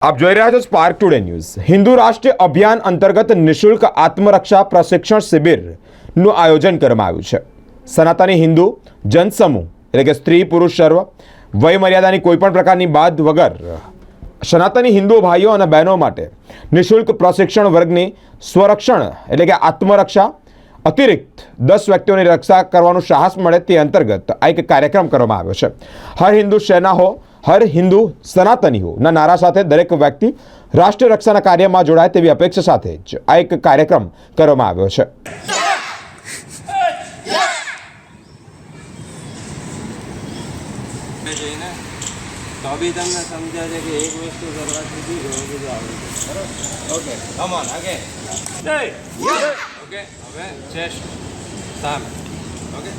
આપ જોઈ રહ્યા છો સ્પાર્ક ટુડે ન્યૂઝ। હિન્દુ રાષ્ટ્રીય અભિયાન અંતર્ગત નિઃશુલ્ક આત્મરક્ષા પ્રશિક્ષણ શિબિરનું આયોજન કરવામાં આવ્યું છે। સનાતની હિન્દુ જનસમૂહ એટલે કે સ્ત્રી પુરુષ સર્વ વય મર્યાદાની કોઈપણ પ્રકારની બાદ વગર સનાતની હિન્દુ ભાઈઓ અને બહેનો માટે નિઃશુલ્ક પ્રશિક્ષણ વર્ગની સ્વરક્ષણ એટલે કે આત્મરક્ષા અતિરિક્ત 10 વ્યક્તિઓની રક્ષા કરવાનું સાહસ મળે તે અંતર્ગત આ એક કાર્યક્રમ કરવામાં આવ્યો છે। હર હિન્દુ સેના હો, હર હિન્દુ સનાતની હો ના નારા સાથે દરેક વ્યક્તિ રાષ્ટ્રીય રક્ષાના કાર્યમાં જોડાય તેવી અપેક્ષા સાથે જ આ એક કાર્યક્રમ કરવામાં આવ્યો છે। તો બી તમને સમજ્યા છે કે એક વસ્તુ કરવાથી બી ઘણું બધું આવડે છે, બરાબર? Okay, come on, okay, okay, હવે ચેસ્ટ સામે, ઓકે।